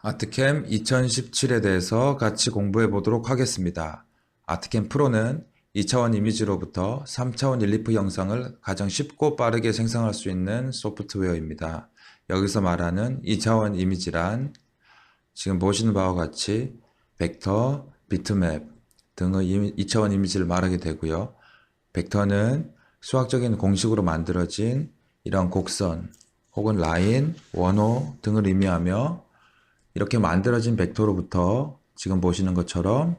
아트캠 2017에 대해서 같이 공부해 보도록 하겠습니다. 아트캠 프로는 2차원 이미지로부터 3차원 릴리프 영상을 가장 쉽고 빠르게 생성할 수 있는 소프트웨어입니다. 여기서 말하는 2차원 이미지란 지금 보시는 바와 같이 벡터, 비트맵 등의 2차원 이미지를 말하게 되고요. 벡터는 수학적인 공식으로 만들어진 이런 곡선 혹은 라인, 원호 등을 의미하며 이렇게 만들어진 벡터로부터 지금 보시는 것처럼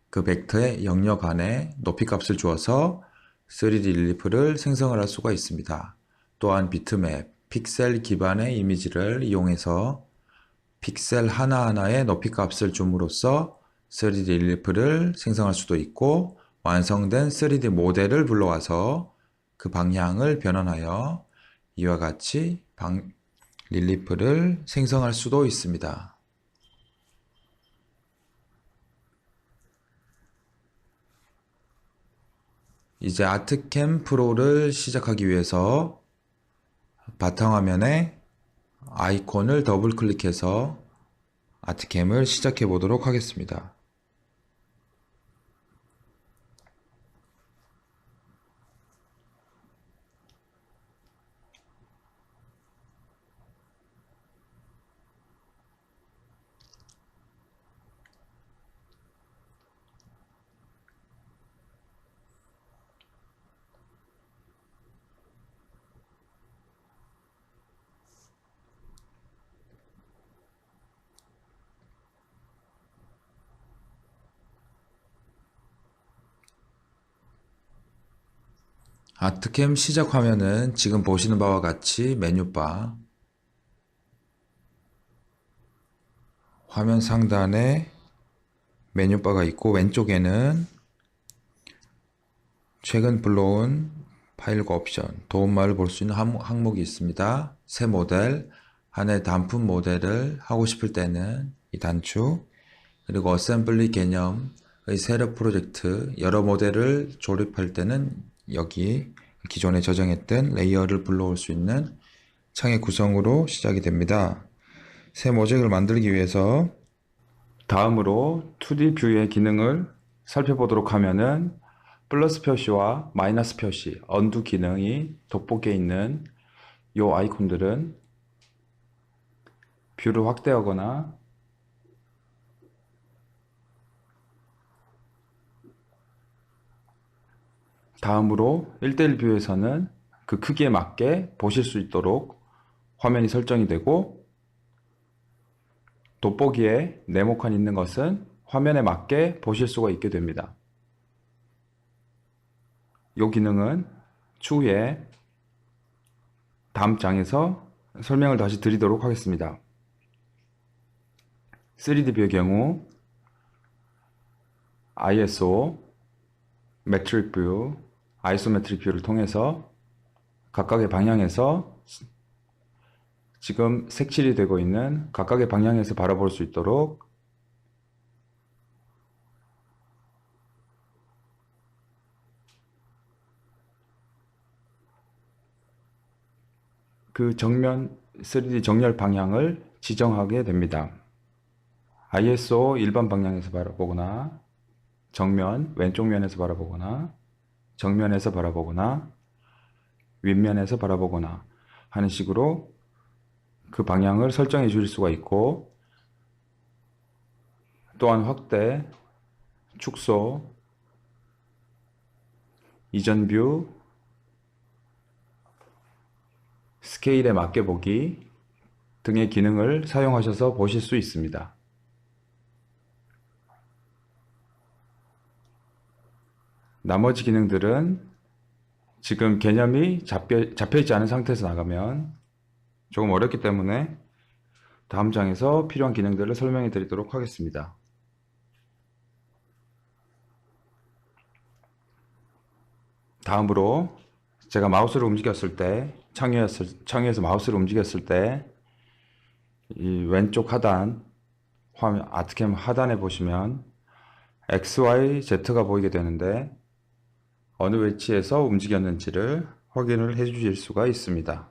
그 벡터의 영역 안에 높이 값을 주어서 3D 릴리프를 생성을 할 수가 있습니다. 또한 비트맵, 픽셀 기반의 이미지를 이용해서 픽셀 하나하나의 높이 값을 줌으로써 3D 릴리프를 생성할 수도 있고, 완성된 3D 모델을 불러와서 그 방향을 변환하여 이와 같이 릴리프를 생성할 수도 있습니다. 이제 아트캠 프로를 시작하기 위해서 바탕화면에 아이콘을 더블 클릭해서 아트캠을 시작해 보도록 하겠습니다. 아트캠 시작 화면은 지금 보시는 바와 같이 메뉴바, 화면 상단에 메뉴바가 있고 왼쪽에는 최근 불러온 파일과 옵션, 도움말을 볼 수 있는 항목이 있습니다. 새 모델, 하나의 단품 모델을 하고 싶을 때는 이 단축, 그리고 어셈블리 개념의 세력 프로젝트, 여러 모델을 조립할 때는 여기 기존에 저장했던 레이어를 불러올 수 있는 창의 구성으로 시작이 됩니다. 새 모잭을 만들기 위해서 다음으로 2D 뷰의 기능을 살펴보도록 하면은 플러스 표시와 마이너스 표시, 언두 기능이 돋보기에 있는 이 아이콘들은 뷰를 확대하거나 다음으로 1:1 뷰에서는 그 크기에 맞게 보실 수 있도록 화면이 설정이 되고, 돋보기에 네모칸 있는 것은 화면에 맞게 보실 수가 있게 됩니다. 이 기능은 추후에 다음 장에서 설명을 다시 드리도록 하겠습니다. 3D 뷰의 경우 ISO, 메트릭 뷰, 아이소메트릭 뷰를 통해서 각각의 방향에서 지금 색칠이 되고 있는 각각의 방향에서 바라볼 수 있도록 그 정면 3D 정렬 방향을 지정하게 됩니다. ISO 일반 방향에서 바라보거나, 정면 왼쪽 면에서 바라보거나, 정면에서 바라보거나, 윗면에서 바라보거나 하는 식으로 그 방향을 설정해 줄 수가 있고, 또한 확대, 축소, 이전 뷰, 스케일에 맞게 보기 등의 기능을 사용하셔서 보실 수 있습니다. 나머지 기능들은 지금 개념이 잡혀있지 않은 상태에서 나가면 조금 어렵기 때문에 다음 장에서 필요한 기능들을 설명해 드리도록 하겠습니다. 다음으로 제가 마우스를 움직였을 때, 창위에서 마우스를 움직였을 때 이 왼쪽 하단, 화면 아트캠 하단에 보시면 X, Y, Z가 보이게 되는데 어느 위치에서 움직였는지를 확인을 해 주실 수가 있습니다.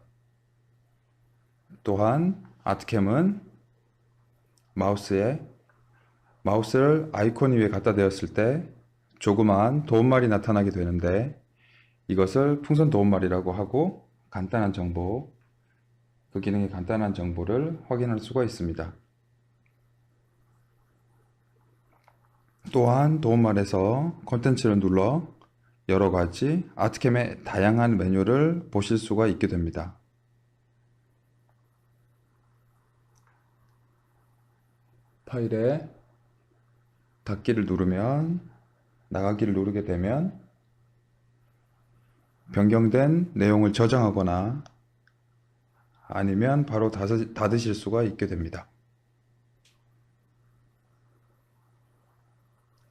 또한 아트캠은 마우스를 아이콘 위에 갖다 대었을 때 조그마한 도움말이 나타나게 되는데, 이것을 풍선 도움말이라고 하고 그 기능의 간단한 정보를 확인할 수가 있습니다. 또한 도움말에서 콘텐츠를 눌러 여러가지 아트캠의 다양한 메뉴를 보실 수가 있게 됩니다. 파일에 닫기를 누르면, 나가기를 누르게 되면 변경된 내용을 저장하거나 아니면 바로 닫으실 수가 있게 됩니다.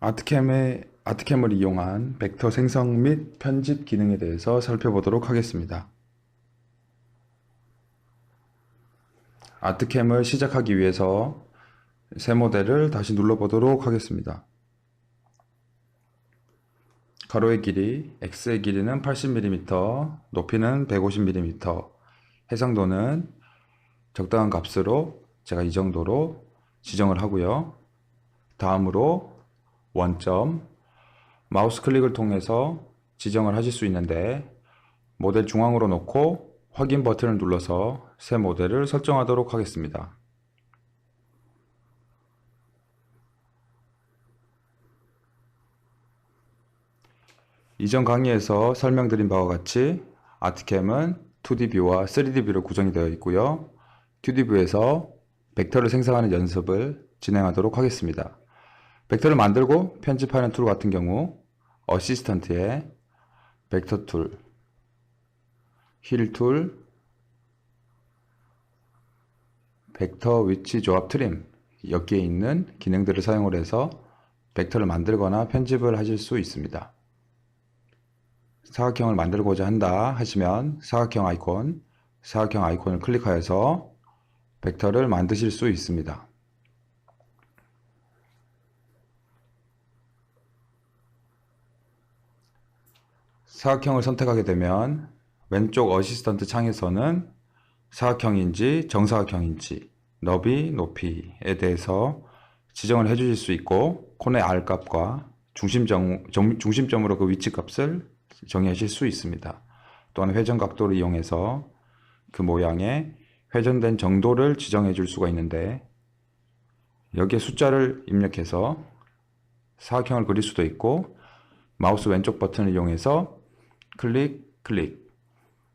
아트캠을 이용한 벡터 생성 및 편집 기능에 대해서 살펴보도록 하겠습니다. 아트캠을 시작하기 위해서 새 모델을 다시 눌러보도록 하겠습니다. 가로의 길이, X의 길이는 80mm, 높이는 150mm, 해상도는 적당한 값으로 제가 이 정도로 지정을 하고요. 다음으로 원점, 마우스 클릭을 통해서 지정을 하실 수 있는데, 모델 중앙으로 놓고 확인 버튼을 눌러서 새 모델을 설정하도록 하겠습니다. 이전 강의에서 설명드린 바와 같이 아트캠은 2D 뷰와 3D 뷰로 구성이 되어 있고요. 2D 뷰에서 벡터를 생성하는 연습을 진행하도록 하겠습니다. 벡터를 만들고 편집하는 툴 같은 경우 어시스턴트에 벡터 툴, 힐 툴, 벡터 위치 조합 트림, 여기에 있는 기능들을 사용을 해서 벡터를 만들거나 편집을 하실 수 있습니다. 사각형을 만들고자 한다 하시면 사각형 아이콘을 클릭하여서 벡터를 만드실 수 있습니다. 사각형을 선택하게 되면 왼쪽 어시스턴트 창에서는 사각형인지 정사각형인지 너비, 높이에 대해서 지정을 해 주실 수 있고, 콘의 R 값과 중심점으로 그 위치 값을 정의하실 수 있습니다. 또한 회전 각도를 이용해서 그 모양의 회전된 정도를 지정해 줄 수가 있는데, 여기에 숫자를 입력해서 사각형을 그릴 수도 있고, 마우스 왼쪽 버튼을 이용해서 클릭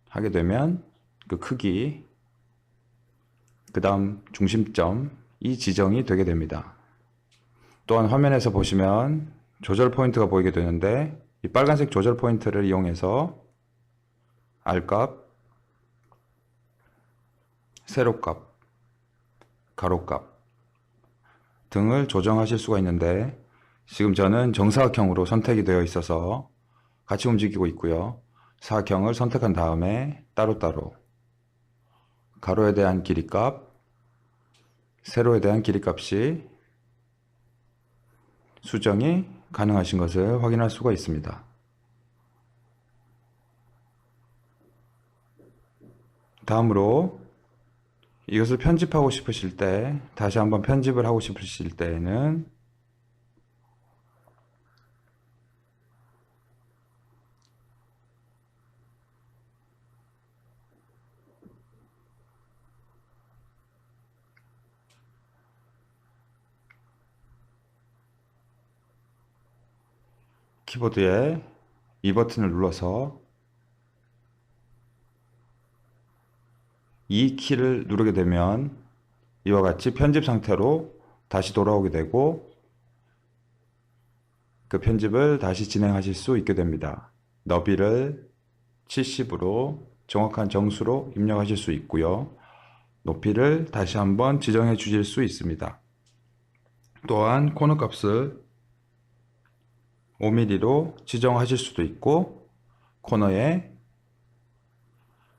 하게 되면 그 크기, 그 다음 중심점이 지정이 되게 됩니다. 또한 화면에서 보시면 조절 포인트가 보이게 되는데, 이 빨간색 조절 포인트를 이용해서 R값, 세로값, 가로값 등을 조정하실 수가 있는데, 지금 저는 정사각형으로 선택이 되어 있어서 같이 움직이고 있고요. 사각형을 선택한 다음에 따로따로 가로에 대한 길이값, 세로에 대한 길이값이 수정이 가능하신 것을 확인할 수가 있습니다. 다음으로 이것을 편집하고 싶으실 때, 다시 한번 편집을 하고 싶으실 때에는 키보드에 이 버튼을 눌러서 이 키를 누르게 되면 이와 같이 편집 상태로 다시 돌아오게 되고, 그 편집을 다시 진행하실 수 있게 됩니다. 너비를 70으로 정확한 정수로 입력하실 수 있고요. 높이를 다시 한번 지정해 주실 수 있습니다. 또한 코너 값을 5mm로 지정하실 수도 있고, 코너에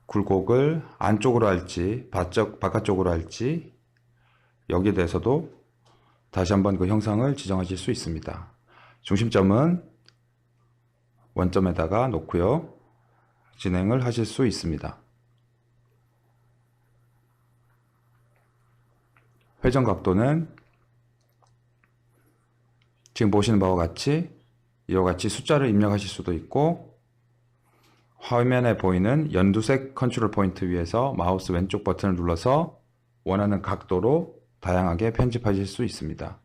굴곡을 안쪽으로 할지 바깥쪽으로 할지, 여기에 대해서도 다시 한번 그 형상을 지정하실 수 있습니다. 중심점은 원점에다가 놓고요. 진행을 하실 수 있습니다. 회전 각도는 지금 보시는 바와 같이 이와 같이 숫자를 입력하실 수도 있고, 화면에 보이는 연두색 컨트롤 포인트 위에서 마우스 왼쪽 버튼을 눌러서 원하는 각도로 다양하게 편집하실 수 있습니다.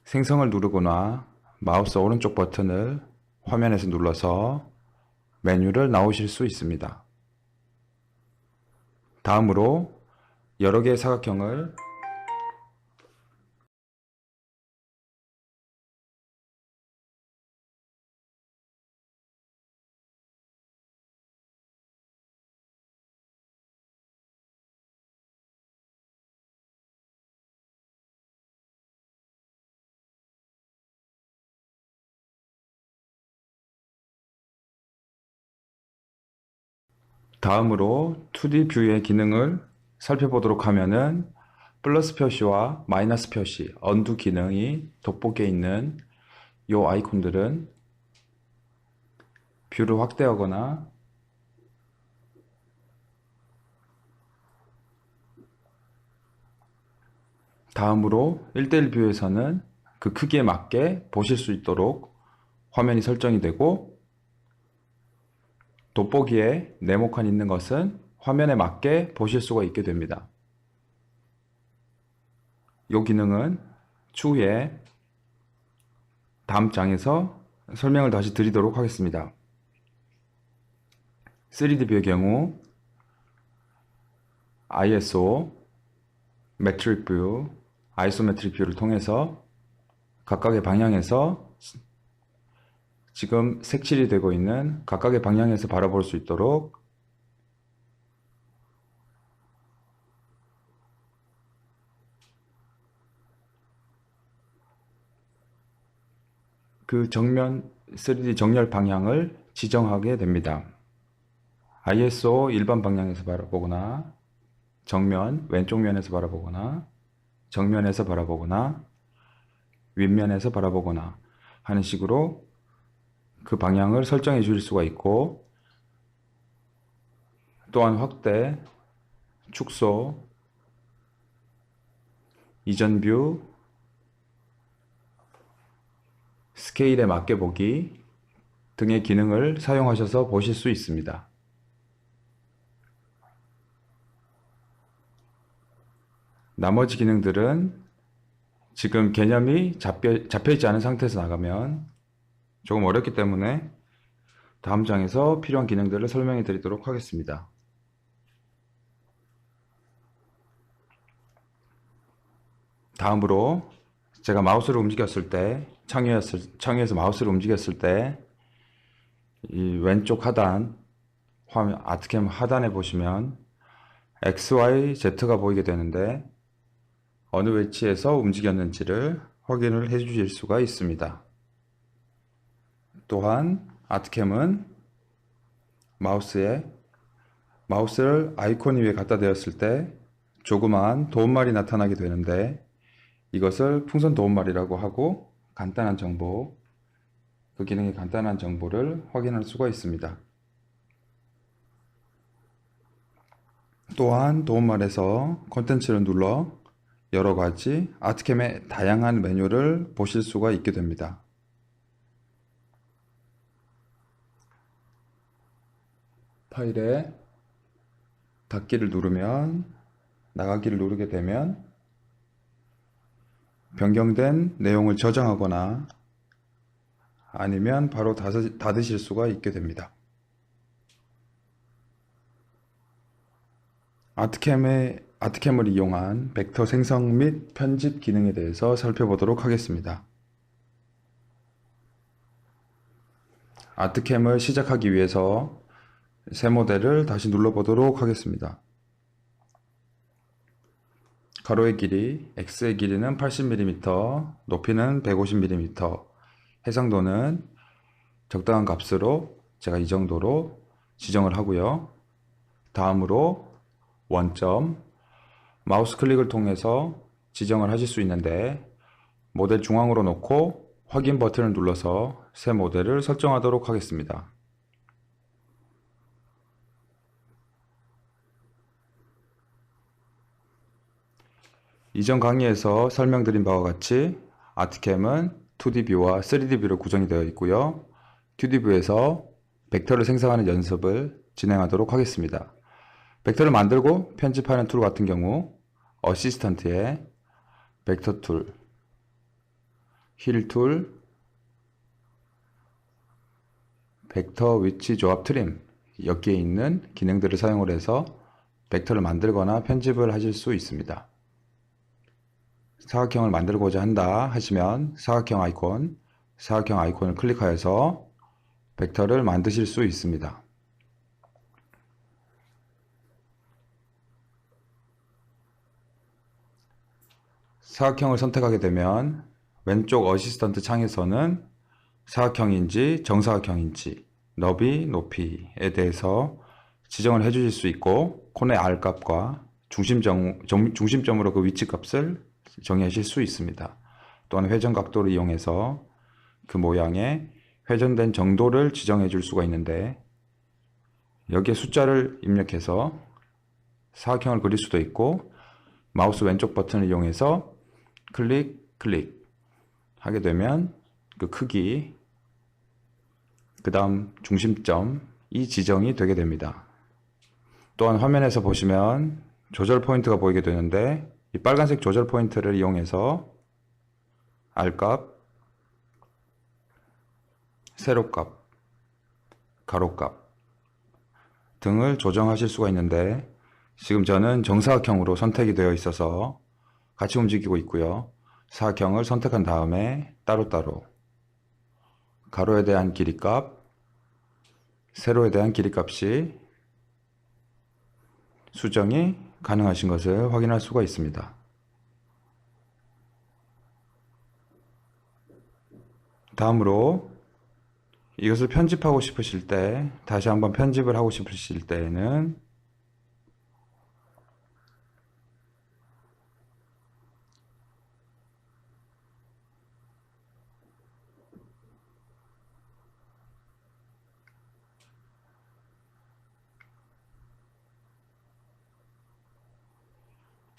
생성을 누르거나 마우스 오른쪽 버튼을 화면에서 눌러서 메뉴를 나오실 수 있습니다. 다음으로 여러 개의 사각형을 다음으로 2D 뷰의 기능을 살펴보도록 하면은 플러스 표시와 마이너스 표시, 언두 기능이 돋보기에 있는 이 아이콘들은 뷰를 확대하거나 다음으로 1:1 뷰에서는 그 크기에 맞게 보실 수 있도록 화면이 설정이 되고, 돋보기에 네모칸 있는 것은 화면에 맞게 보실 수가 있게 됩니다. 이 기능은 추후에 다음 장에서 설명을 다시 드리도록 하겠습니다. 3D 뷰의 경우 ISO, 메트릭 뷰, 아이소메트릭 뷰를 통해서 각각의 방향에서 지금 색칠이 되고 있는 각각의 방향에서 바라볼 수 있도록 그 정면 3D 정렬 방향을 지정하게 됩니다. ISO 일반 방향에서 바라보거나, 정면 왼쪽 면에서 바라보거나, 정면에서 바라보거나, 윗면에서 바라보거나 하는 식으로 그 방향을 설정해 줄 수가 있고, 또한 확대, 축소, 이전 뷰, 스케일에 맞게 보기 등의 기능을 사용하셔서 보실 수 있습니다. 나머지 기능들은 지금 개념이 잡혀있지 않은 상태에서 나가면 조금 어렵기 때문에 다음 장에서 필요한 기능들을 설명해 드리도록 하겠습니다. 다음으로 제가 마우스를 움직였을 때, 창위에서 마우스를 움직였을 때 이 왼쪽 하단, 화면 아트캠 하단에 보시면 X, Y, Z가 보이게 되는데, 어느 위치에서 움직였는지를 확인을 해 주실 수가 있습니다. 또한 아트캠은 마우스를 아이콘 위에 갖다 대었을 때 조그마한 도움말이 나타나게 되는데, 이것을 풍선 도움말이라고 하고 간단한 정보, 그 기능의 간단한 정보를 확인할 수가 있습니다. 또한 도움말에서 콘텐츠를 눌러 여러가지 아트캠의 다양한 메뉴를 보실 수가 있게 됩니다. 파일에 닫기를 누르면, 나가기를 누르게 되면 변경된 내용을 저장하거나 아니면 바로 닫으실 수가 있게 됩니다. 아트캠을 이용한 벡터 생성 및 편집 기능에 대해서 살펴보도록 하겠습니다. 아트캠을 시작하기 위해서 새 모델을 다시 눌러보도록 하겠습니다. 가로의 길이, X의 길이는 80mm, 높이는 150mm, 해상도는 적당한 값으로 제가 이 정도로 지정을 하고요. 다음으로 원점, 마우스 클릭을 통해서 지정을 하실 수 있는데, 모델 중앙으로 놓고 확인 버튼을 눌러서 새 모델을 설정하도록 하겠습니다. 이전 강의에서 설명드린 바와 같이 아트캠은 2D 뷰와 3D 뷰로 구성이 되어 있고요. 2D 뷰에서 벡터를 생성하는 연습을 진행하도록 하겠습니다. 벡터를 만들고 편집하는 툴 같은 경우 어시스턴트에 벡터 툴, 힐 툴, 벡터 위치 조합 트림, 여기에 있는 기능들을 사용을 해서 벡터를 만들거나 편집을 하실 수 있습니다. 사각형을 만들고자 한다 하시면 사각형 아이콘을 클릭하여서 벡터를 만드실 수 있습니다. 사각형을 선택하게 되면 왼쪽 어시스턴트 창에서는 사각형인지 정사각형인지 너비, 높이에 대해서 지정을 해 주실 수 있고 코너의 R 값과 중심점으로 그 위치 값을 정의하실 수 있습니다. 또한 회전 각도를 이용해서 그 모양의 회전된 정도를 지정해 줄 수가 있는데 여기에 숫자를 입력해서 사각형을 그릴 수도 있고 마우스 왼쪽 버튼을 이용해서 클릭 하게 되면 그 크기 그 다음 중심점이 지정이 되게 됩니다. 또한 화면에서 보시면 조절 포인트가 보이게 되는데 이 빨간색 조절 포인트를 이용해서 R값, 세로값, 가로값 등을 조정하실 수가 있는데 지금 저는 정사각형으로 선택이 되어 있어서 같이 움직이고 있고요. 사각형을 선택한 다음에 따로따로 가로에 대한 길이값, 세로에 대한 길이값이 수정이 가능하신 것을 확인할 수가 있습니다. 다음으로 이것을 편집하고 싶으실 때, 다시 한번 편집을 하고 싶으실 때에는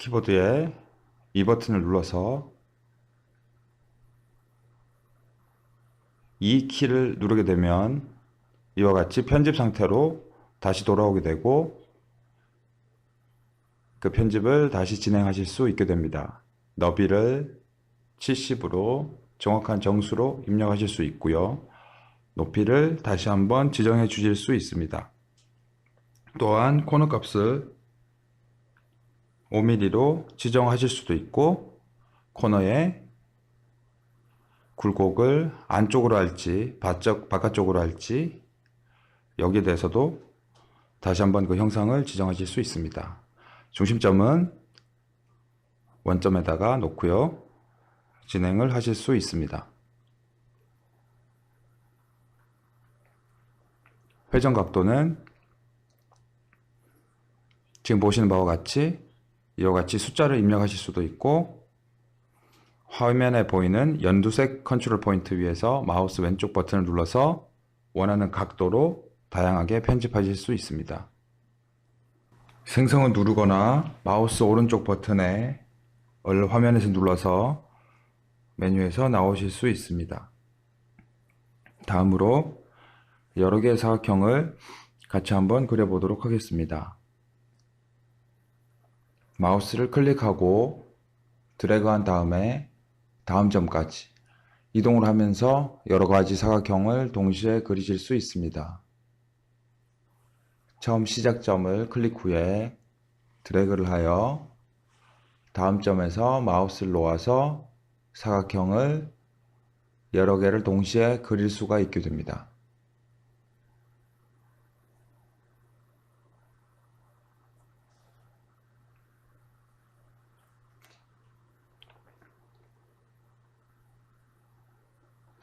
키보드에 이 버튼을 눌러서 이 키를 누르게 되면 이와 같이 편집 상태로 다시 돌아오게 되고 그 편집을 다시 진행하실 수 있게 됩니다. 너비를 70으로 정확한 정수로 입력하실 수 있고요. 높이를 다시 한번 지정해 주실 수 있습니다. 또한 코너 값을 5mm로 지정하실 수도 있고 코너에 굴곡을 안쪽으로 할지 바깥쪽으로 할지 여기에 대해서도 다시 한번 그 형상을 지정하실 수 있습니다. 중심점은 원점에다가 놓고요. 진행을 하실 수 있습니다. 회전 각도는 지금 보시는 바와 같이 이와 같이 숫자를 입력하실 수도 있고 화면에 보이는 연두색 컨트롤 포인트 위에서 마우스 왼쪽 버튼을 눌러서 원하는 각도로 다양하게 편집하실 수 있습니다. 생성을 누르거나 마우스 오른쪽 버튼을 화면에서 눌러서 메뉴에서 나오실 수 있습니다. 다음으로 여러 개의 사각형을 같이 한번 그려보도록 하겠습니다. 마우스를 클릭하고 드래그한 다음에 다음 점까지 이동을 하면서 여러 가지 사각형을 동시에 그리실 수 있습니다. 처음 시작점을 클릭 후에 드래그를 하여 다음 점에서 마우스를 놓아서 사각형을 여러 개를 동시에 그릴 수가 있게 됩니다.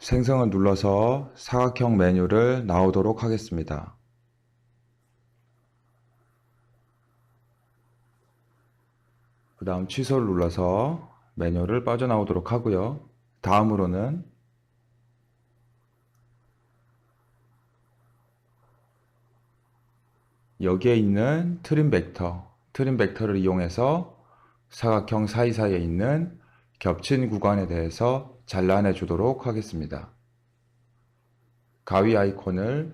생성을 눌러서 사각형 메뉴를 나오도록 하겠습니다. 그 다음 취소를 눌러서 메뉴를 빠져나오도록 하고요. 다음으로는 여기에 있는 트림 벡터를 이용해서 사각형 사이사이에 있는 겹친 구간에 대해서 잘라내 주도록 하겠습니다. 가위 아이콘을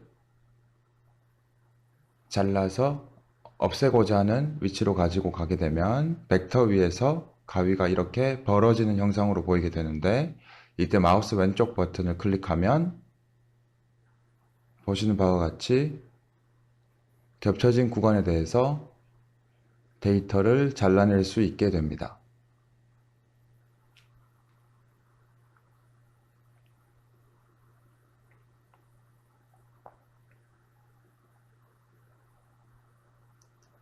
잘라서 없애고자 하는 위치로 가지고 가게 되면 벡터 위에서 가위가 이렇게 벌어지는 형상으로 보이게 되는데, 이때 마우스 왼쪽 버튼을 클릭하면 보시는 바와 같이 겹쳐진 구간에 대해서 데이터를 잘라낼 수 있게 됩니다.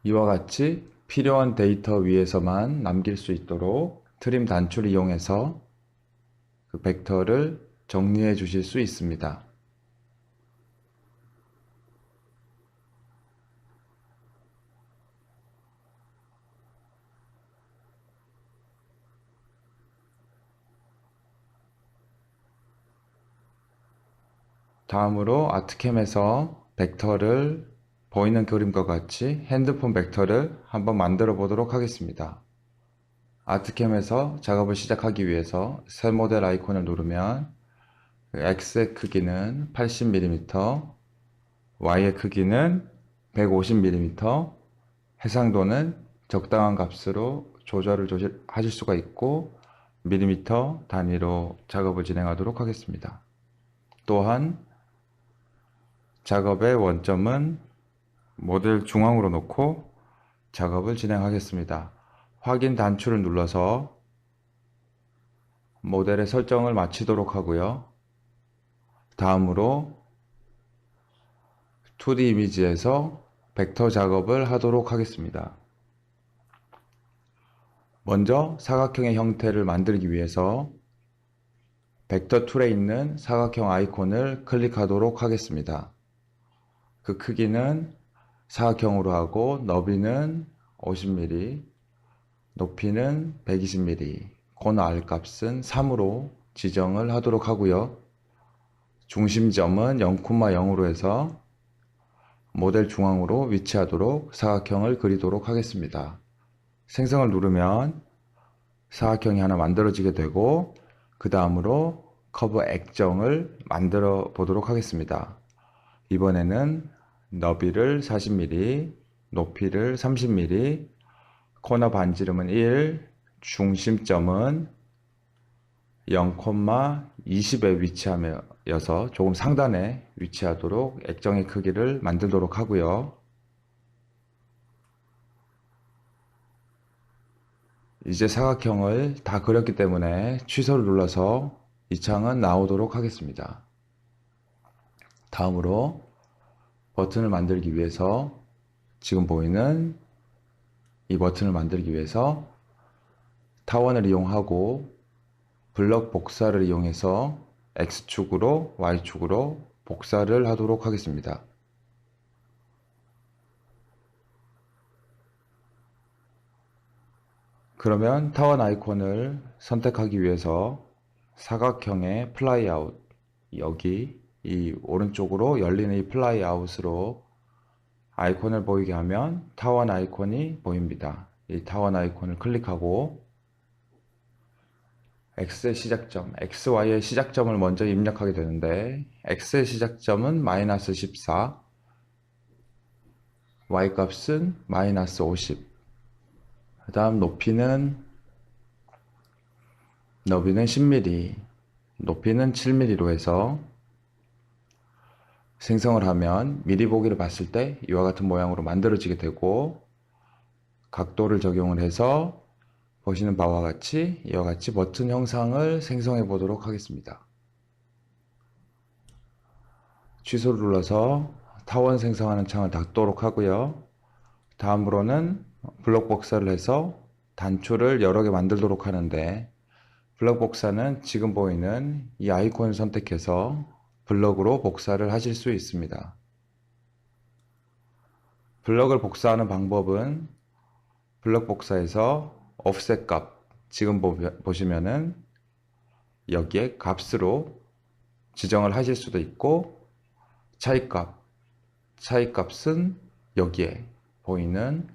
이와 같이 필요한 데이터 위에서만 남길 수 있도록 트림 단추를 이용해서 그 벡터를 정리해 주실 수 있습니다. 다음으로 아트캠에서 벡터를 보이는 그림과 같이 핸드폰 벡터를 한번 만들어 보도록 하겠습니다. 아트캠에서 작업을 시작하기 위해서 새 모델 아이콘을 누르면 X의 크기는 80mm, Y의 크기는 150mm, 해상도는 적당한 값으로 조절을 하실 수가 있고 밀리미터 단위로 작업을 진행하도록 하겠습니다. 또한 작업의 원점은 모델 중앙으로 놓고 작업을 진행하겠습니다. 확인 단추를 눌러서 모델의 설정을 마치도록 하고요. 다음으로 2D 이미지에서 벡터 작업을 하도록 하겠습니다. 먼저 사각형의 형태를 만들기 위해서 벡터 툴에 있는 사각형 아이콘을 클릭하도록 하겠습니다. 그 크기는 사각형으로 하고 너비는 50mm, 높이는 120mm, 건 R 값은 3으로 지정을 하도록 하고요. 중심점은 0,0으로 해서 모델 중앙으로 위치하도록 사각형을 그리도록 하겠습니다. 생성을 누르면 사각형이 하나 만들어지게 되고, 그 다음으로 커브 액정을 만들어 보도록 하겠습니다. 이번에는 너비를 40mm, 높이를 30mm, 코너 반지름은 1, 중심점은 0,20에 위치하여서 조금 상단에 위치하도록 액정의 크기를 만들도록 하고요. 이제 사각형을 다 그렸기 때문에 취소를 눌러서 이 창은 나오도록 하겠습니다. 다음으로 버튼을 만들기 위해서 지금 보이는 이 버튼을 만들기 위해서 타원을 이용하고 블럭 복사를 이용해서 X축으로 Y축으로 복사를 하도록 하겠습니다. 그러면 타원 아이콘을 선택하기 위해서 사각형의 플라이 아웃, 여기 이 오른쪽으로 열리는 이 플라이 아웃으로 아이콘을 보이게 하면 타원 아이콘이 보입니다. 이 타원 아이콘을 클릭하고 X의 시작점, XY의 시작점을 먼저 입력하게 되는데, X의 시작점은 마이너스 14, Y 값은 마이너스 50, 그 다음 너비는 10mm, 높이는 7mm로 해서 생성을 하면 미리 보기를 봤을 때 이와 같은 모양으로 만들어지게 되고, 각도를 적용을 해서 보시는 바와 같이 이와 같이 버튼 형상을 생성해 보도록 하겠습니다. 취소를 눌러서 타원 생성하는 창을 닫도록 하고요. 다음으로는 블럭 복사를 해서 단추를 여러 개 만들도록 하는데, 블럭 복사는 지금 보이는 이 아이콘을 선택해서 블럭으로 복사를 하실 수 있습니다. 블럭을 복사하는 방법은 블럭 복사에서 offset 값, 지금 보시면은 여기에 값으로 지정을 하실 수도 있고, 차이값은 여기에 보이는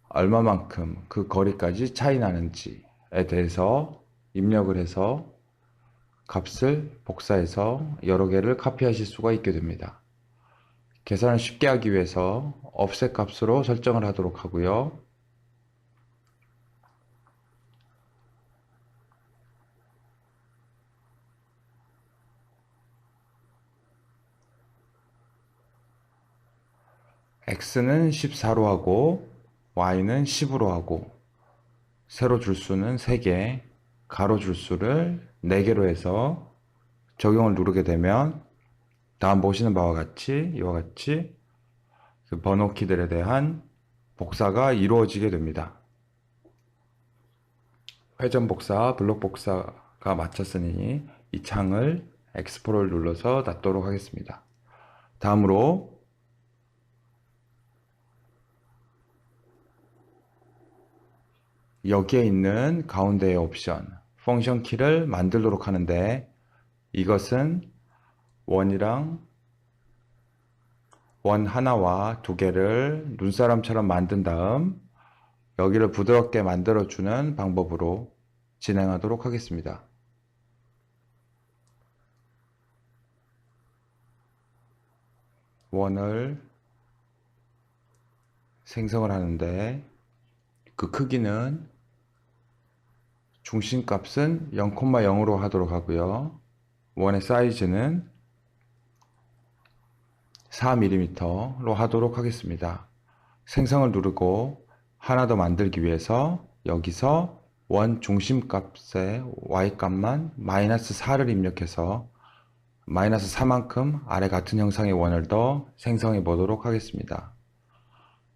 얼마만큼 그 거리까지 차이 나는지 대해서 입력을 해서 값을 복사해서 여러 개를 카피하실 수가 있게 됩니다. 계산을 쉽게 하기 위해서 offset 값으로 설정을 하도록 하고요. x는 14로 하고 y는 10으로 하고 세로 줄수는 3개, 가로 줄수를 4개로 해서 적용을 누르게 되면 다음 보시는 바와 같이 이와 같이 그 번호키들에 대한 복사가 이루어지게 됩니다. 회전 복사, 블록 복사가 마쳤으니 이 창을 엑스포를 눌러서 닫도록 하겠습니다. 다음으로 여기에 있는 가운데의 옵션 펑션 키를 만들도록 하는데 이것은 원 하나와 2개를 눈사람처럼 만든 다음 여기를 부드럽게 만들어주는 방법으로 진행하도록 하겠습니다. 원을 생성을 하는데 그 크기는 중심값은 0,0으로 하도록 하고요. 원의 사이즈는 4mm로 하도록 하겠습니다. 생성을 누르고 하나 더 만들기 위해서 여기서 원 중심값의 y값만 -4를 입력해서 -4만큼 아래 같은 형상의 원을 더 생성해 보도록 하겠습니다.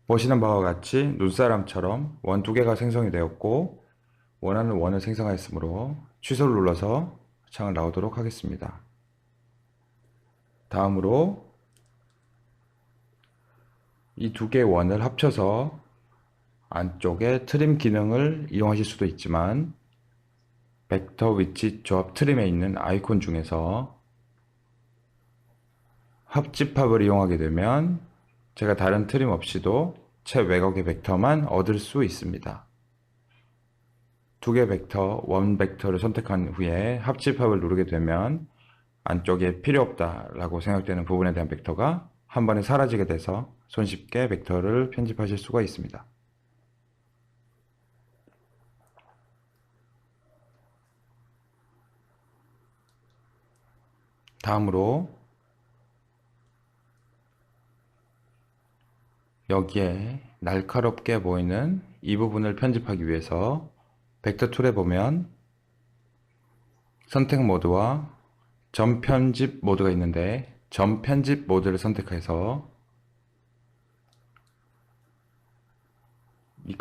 보시는 바와 같이 눈사람처럼 원 2개가 생성이 되었고 원하는 원을 생성하였으므로 취소를 눌러서 창을 나오도록 하겠습니다. 다음으로 이 2개의 원을 합쳐서 안쪽에 트림 기능을 이용하실 수도 있지만 벡터 위치 조합 트림에 있는 아이콘 중에서 합집합을 이용하게 되면 제가 다른 트림 없이도 최외곽의 벡터만 얻을 수 있습니다. 2개 벡터, 원 벡터를 선택한 후에 합집합을 누르게 되면 안쪽에 필요 없다 라고 생각되는 부분에 대한 벡터가 한 번에 사라지게 돼서 손쉽게 벡터를 편집하실 수가 있습니다. 다음으로 여기에 날카롭게 보이는 이 부분을 편집하기 위해서 벡터 툴에 보면 선택 모드와 점 편집 모드가 있는데 점 편집 모드를 선택해서 이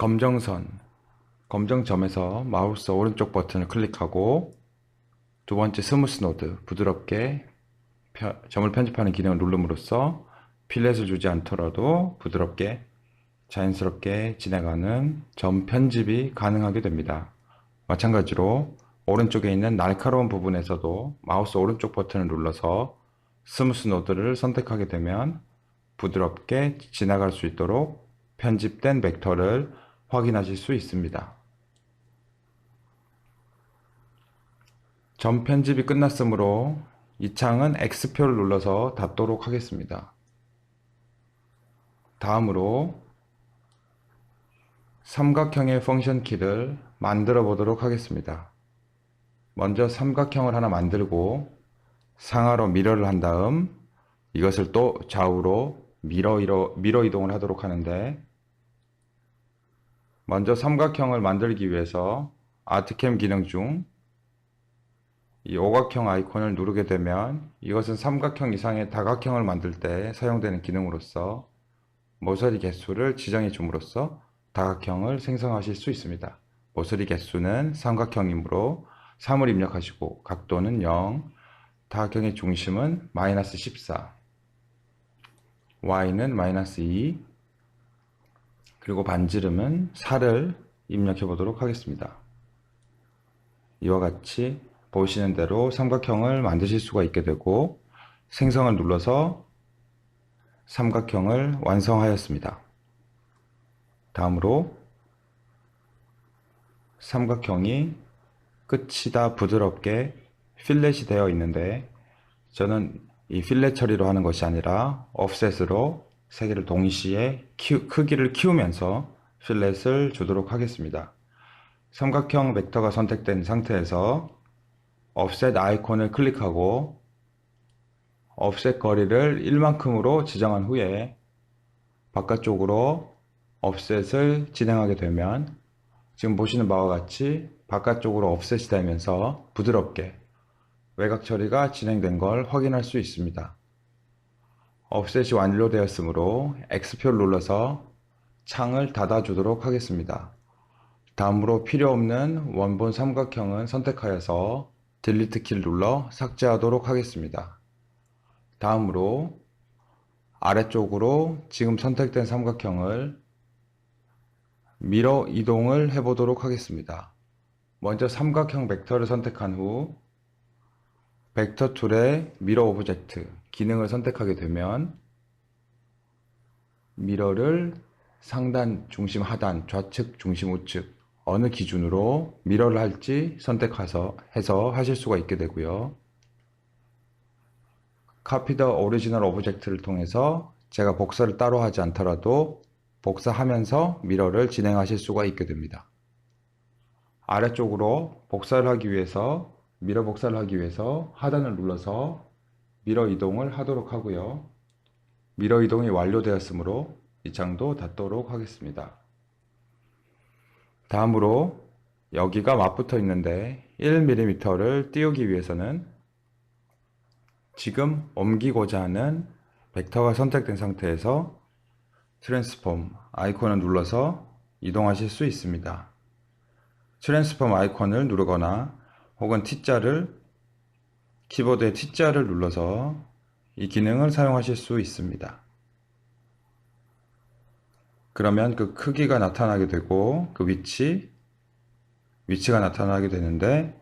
검정점에서 마우스 오른쪽 버튼을 클릭하고 두 번째 스무스 노드, 부드럽게 점을 편집하는 기능을 누름으로써 필렛을 주지 않더라도 부드럽게 자연스럽게 진행하는 점 편집이 가능하게 됩니다. 마찬가지로 오른쪽에 있는 날카로운 부분에서도 마우스 오른쪽 버튼을 눌러서 스무스 노드를 선택하게 되면 부드럽게 지나갈 수 있도록 편집된 벡터를 확인하실 수 있습니다. 점 편집이 끝났으므로 이 창은 X표를 눌러서 닫도록 하겠습니다. 다음으로 삼각형의 펑션 키를 만들어 보도록 하겠습니다. 먼저 삼각형을 하나 만들고 상하로 미러를 한 다음 이것을 또 좌우로 미러 이동을 하도록 하는데 먼저 삼각형을 만들기 위해서 아트캠 기능 중 이 오각형 아이콘을 누르게 되면 이것은 삼각형 이상의 다각형을 만들 때 사용되는 기능으로서 모서리 개수를 지정해 줌으로써 다각형을 생성하실 수 있습니다. 모서리 개수는 삼각형이므로 3을 입력하시고 각도는 0, 다각형의 중심은 -14, y는 -2, 그리고 반지름은 4를 입력해 보도록 하겠습니다. 이와 같이 보시는 대로 삼각형을 만드실 수가 있게 되고 생성을 눌러서 삼각형을 완성하였습니다. 다음으로 삼각형이 끝이 다 부드럽게 필렛이 되어 있는데, 저는 이 필렛 처리로 하는 것이 아니라 offset으로 세 개를 동시에 크기를 키우면서 필렛을 주도록 하겠습니다. 삼각형 벡터가 선택된 상태에서 offset 아이콘을 클릭하고 offset 거리를 1만큼으로 지정한 후에 바깥쪽으로 offset을 진행하게 되면 지금 보시는 바와 같이 바깥쪽으로 offset이 되면서 부드럽게 외곽 처리가 진행된 걸 확인할 수 있습니다. offset이 완료되었으므로 X표를 눌러서 창을 닫아주도록 하겠습니다. 다음으로 필요 없는 원본 삼각형은 선택하여서 딜리트 키를 눌러 삭제하도록 하겠습니다. 다음으로 아래쪽으로 지금 선택된 삼각형을 미러 이동을 해보도록 하겠습니다. 먼저 삼각형 벡터를 선택한 후 벡터 툴의 미러 오브젝트 기능을 선택하게 되면 미러를 상단, 중심, 하단, 좌측, 중심, 우측 어느 기준으로 미러를 할지 선택해서 하실 수가 있게 되고요. Copy the original object를 통해서 제가 복사를 따로 하지 않더라도 복사하면서 미러를 진행하실 수가 있게 됩니다. 아래쪽으로 복사를 하기 위해서 미러 복사를 하기 위해서 하단을 눌러서 미러 이동을 하도록 하고요. 미러 이동이 완료되었으므로 이 창도 닫도록 하겠습니다. 다음으로 여기가 맞붙어 있는데 1mm를 띄우기 위해서는 지금 옮기고자 하는 벡터가 선택된 상태에서 트랜스폼 아이콘을 눌러서 이동하실 수 있습니다. 트랜스폼 아이콘을 누르거나 혹은 키보드의 T자를 눌러서 이 기능을 사용하실 수 있습니다. 그러면 그 크기가 나타나게 되고 그 위치가 나타나게 되는데,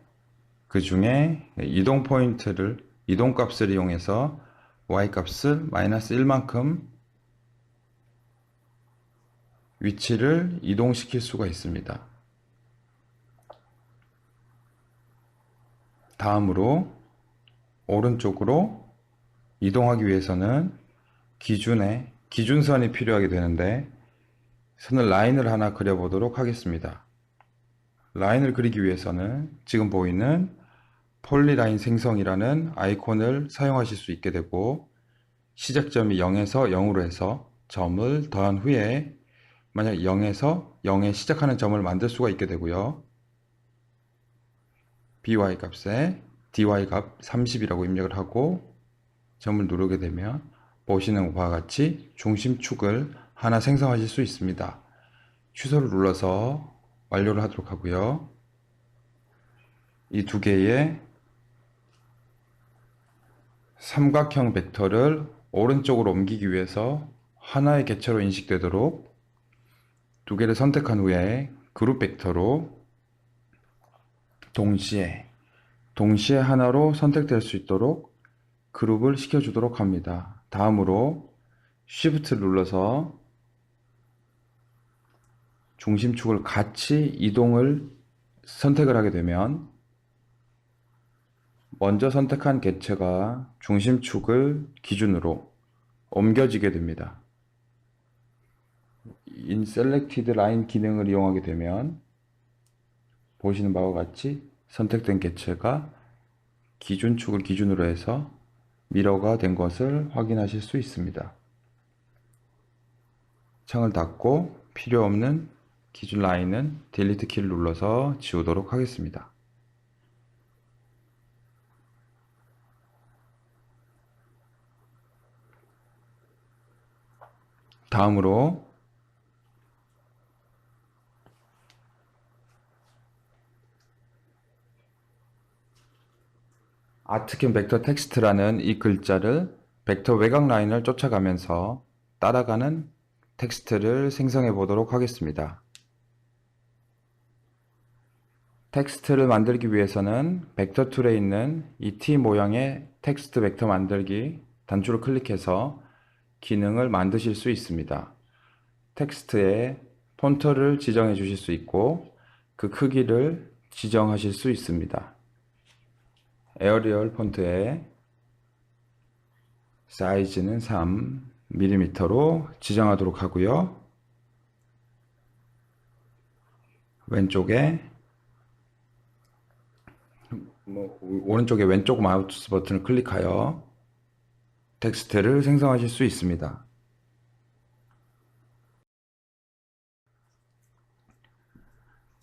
그 중에 이동 값을 이용해서 Y값을 -1만큼 위치를 이동시킬 수가 있습니다. 다음으로 오른쪽으로 이동하기 위해서는 기준선이 필요하게 되는데, 라인을 하나 그려보도록 하겠습니다. 라인을 그리기 위해서는 지금 보이는 폴리라인 생성이라는 아이콘을 사용하실 수 있게 되고, 시작점이 0에서 0으로 해서 점을 더한 후에 만약 0에서 0에 시작하는 점을 만들 수가 있게 되고요. by 값에 dy 값 30이라고 입력을 하고 점을 누르게 되면 보시는 바와 같이 중심축을 하나 생성하실 수 있습니다. 취소를 눌러서 완료를 하도록 하고요. 이 두 개의 삼각형 벡터를 오른쪽으로 옮기기 위해서 하나의 객체로 인식되도록 두 개를 선택한 후에 그룹 벡터로 동시에 하나로 선택될 수 있도록 그룹을 시켜주도록 합니다. 다음으로 Shift를 눌러서 중심축을 같이 이동을 선택을 하게 되면 먼저 선택한 객체가 중심축을 기준으로 옮겨지게 됩니다. In Selected Line 기능을 이용하게 되면 보시는 바와 같이 선택된 객체가 기준축을 기준으로 해서 미러가 된 것을 확인하실 수 있습니다. 창을 닫고 필요 없는 기준 라인은 딜리트 키를 눌러서 지우도록 하겠습니다. 다음으로 아트캠 벡터 텍스트라는 이 글자를 벡터 외곽 라인을 쫓아가면서 따라가는 텍스트를 생성해 보도록 하겠습니다. 텍스트를 만들기 위해서는 벡터 툴에 있는 이 T 모양의 텍스트 벡터 만들기 단추를 클릭해서 기능을 만드실 수 있습니다. 텍스트에 폰트를 지정해 주실 수 있고 그 크기를 지정하실 수 있습니다. 에어리얼 폰트에 사이즈는 3mm로 지정하도록 하고요. 왼쪽에 오른쪽에 왼쪽 마우스 버튼을 클릭하여 텍스트를 생성하실 수 있습니다.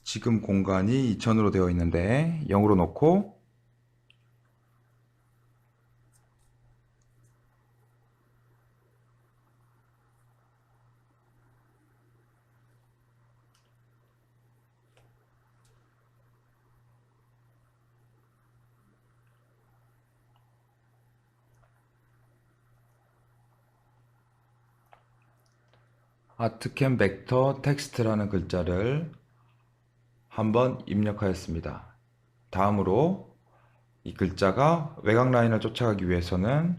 지금 공간이 2000으로 되어 있는데 0으로 놓고 아트캠 벡터 텍스트라는 글자를 한번 입력하였습니다. 다음으로 이 글자가 외곽 라인을 쫓아가기 위해서는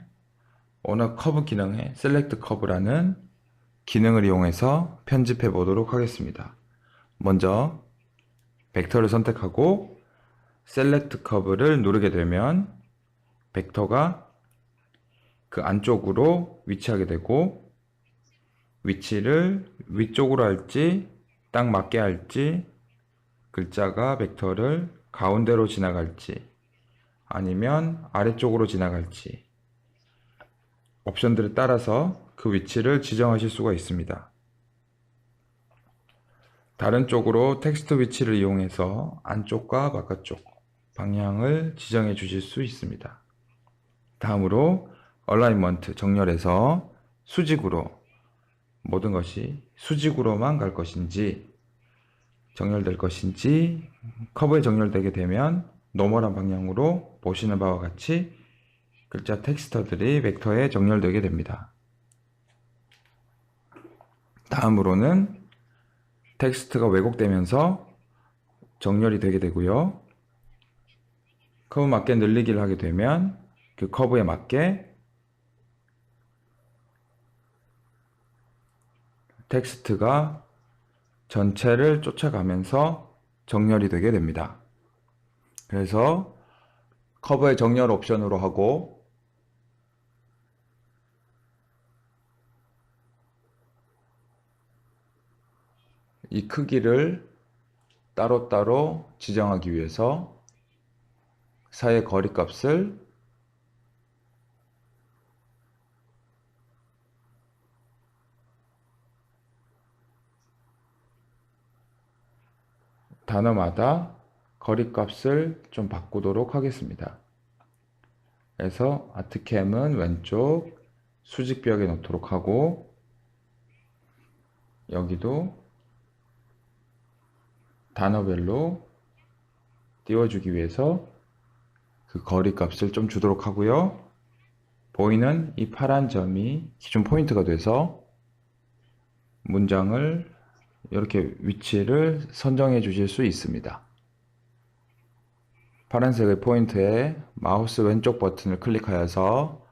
언어 커브 기능의 셀렉트 커브라는 기능을 이용해서 편집해 보도록 하겠습니다. 먼저 벡터를 선택하고 셀렉트 커브를 누르게 되면 벡터가 그 안쪽으로 위치하게 되고 위치를 위쪽으로 할지 딱 맞게 할지 글자가 벡터를 가운데로 지나갈지 아니면 아래쪽으로 지나갈지 옵션들에 따라서 그 위치를 지정하실 수가 있습니다. 다른 쪽으로 텍스트 위치를 이용해서 안쪽과 바깥쪽 방향을 지정해 주실 수 있습니다. 다음으로 얼라이먼트 정렬에서 수직으로 모든 것이 수직으로만 갈 것인지 정렬될 것인지 커브에 정렬되게 되면 노멀한 방향으로 보시는 바와 같이 글자 텍스터들이 벡터에 정렬되게 됩니다. 다음으로는 텍스트가 왜곡되면서 정렬이 되게 되고요. 커브 맞게 늘리기를 하게 되면 그 커브에 맞게 텍스트가 전체를 쫓아가면서 정렬이 되게 됩니다. 그래서 커브의 정렬 옵션으로 하고 이 크기를 따로따로 지정하기 위해서 사이의 거리값을 단어마다 거리값을 좀 바꾸도록 하겠습니다. 그래서 아트캠은 왼쪽 수직벽에 놓도록 하고 여기도 단어별로 띄워주기 위해서 그 거리값을 좀 주도록 하고요. 보이는 이 파란 점이 기준 포인트가 돼서 문장을 이렇게 위치를 선정해 주실 수 있습니다. 파란색의 포인트에 마우스 왼쪽 버튼을 클릭하여서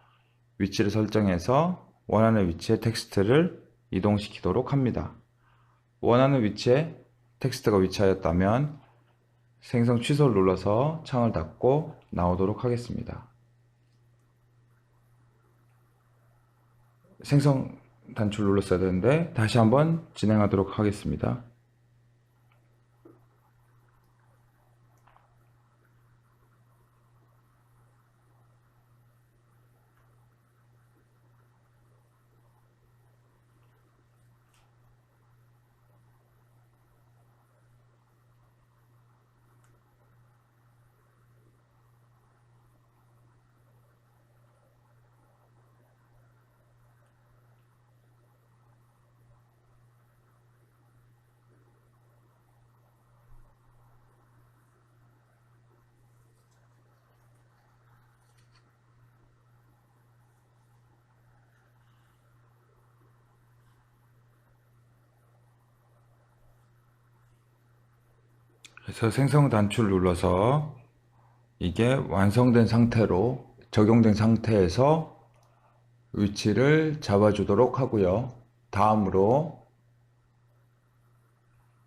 위치를 설정해서 원하는 위치에 텍스트를 이동시키도록 합니다. 원하는 위치에 텍스트가 위치하였다면 생성 취소를 눌러서 창을 닫고 나오도록 하겠습니다. 생성 단추를 눌렀어야 되는데 다시 한번 진행하도록 하겠습니다. 그래서 생성 단추를 눌러서 이게 완성된 상태로 적용된 상태에서 위치를 잡아주도록 하고요. 다음으로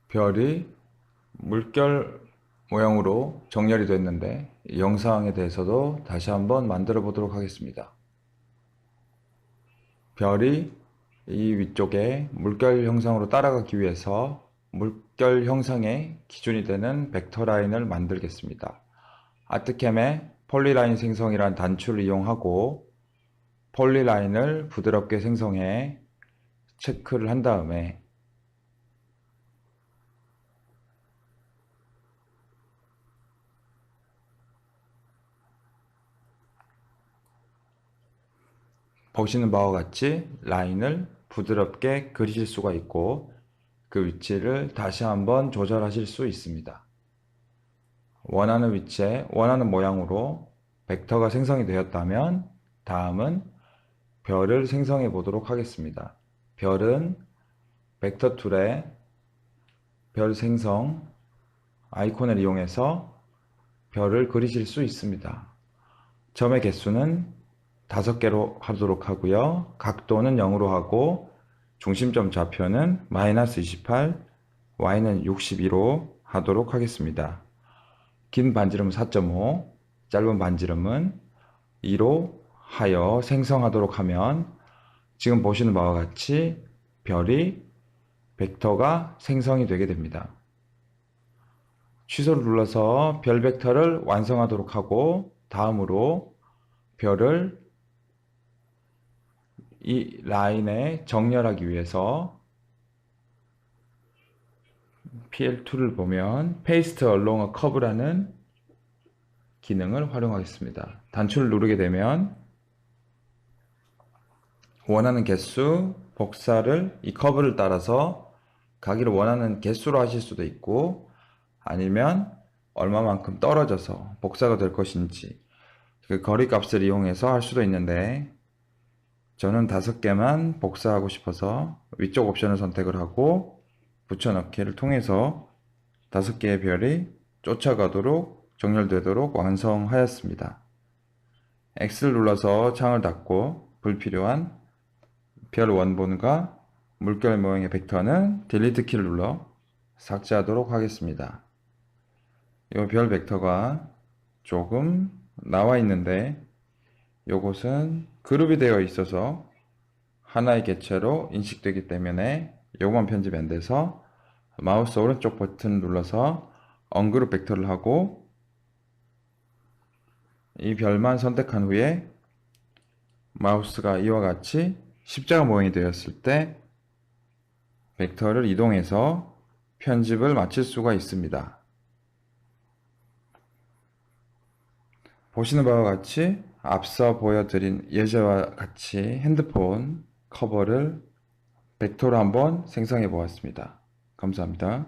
별이 물결 모양으로 정렬이 됐는데 이 영상에 대해서도 다시 한번 만들어 보도록 하겠습니다. 별이 이 위쪽에 물결 형상으로 따라가기 위해서 물결 형상의 기준이 되는 벡터 라인을 만들겠습니다. 아트캠의 폴리라인 생성이란 단추를 이용하고 폴리라인을 부드럽게 생성해 체크를 한 다음에 보시는 바와 같이 라인을 부드럽게 그리실 수가 있고 그 위치를 다시 한번 조절하실 수 있습니다. 원하는 위치에 원하는 모양으로 벡터가 생성이 되었다면 다음은 별을 생성해 보도록 하겠습니다. 별은 벡터 툴에 별 생성 아이콘을 이용해서 별을 그리실 수 있습니다. 점의 개수는 5개로 하도록 하고요. 각도는 0으로 하고 중심점 좌표는 마이너스 28, y는 62로 하도록 하겠습니다. 긴 반지름은 4.5, 짧은 반지름은 2로 하여 생성하도록 하면 지금 보시는 바와 같이 별이 벡터가 생성이 되게 됩니다. 취소를 눌러서 별 벡터를 완성하도록 하고 다음으로 별을 이 라인에 정렬하기 위해서 PL2를 보면 Paste Along a Curve라는 기능을 활용하겠습니다. 단추를 누르게 되면 원하는 개수, 복사를 이 커브를 따라서 가기를 원하는 개수로 하실 수도 있고 아니면 얼마만큼 떨어져서 복사가 될 것인지 그 거리값을 이용해서 할 수도 있는데 저는 5개만 복사하고 싶어서 위쪽 옵션을 선택을 하고 붙여넣기를 통해서 5개의 별이 쫓아가도록 정렬되도록 완성하였습니다. X를 눌러서 창을 닫고 불필요한 별 원본과 물결 모양의 벡터는 딜리트 키를 눌러 삭제하도록 하겠습니다. 이 별 벡터가 조금 나와 있는데 요것은 그룹이 되어 있어서 하나의 객체로 인식되기 때문에 요것만 편집이 안 돼서 마우스 오른쪽 버튼 눌러서 언그룹 벡터를 하고 이 별만 선택한 후에 마우스가 이와 같이 십자가 모양이 되었을 때 벡터를 이동해서 편집을 마칠 수가 있습니다. 보시는 바와 같이 앞서 보여드린 예제와 같이 핸드폰 커버를 벡터로 한번 생성해 보았습니다. 감사합니다.